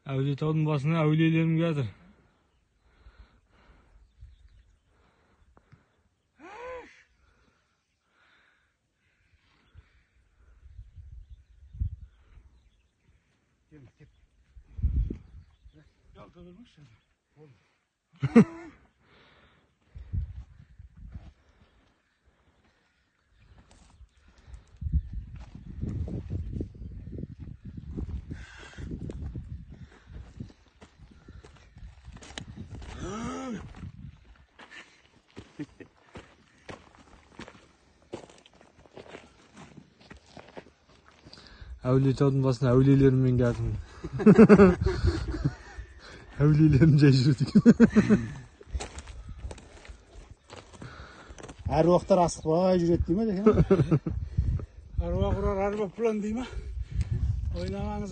Әулиетаудың басына әулиелерім келді. Әулиетаудың басына әулиелеріммен келдім. Әулиелерім жай жүреді. Әруақтар асықпай жүреді дей ме? Аруақ ұрар, арба пұлан дей ма? Ойнамаңыз.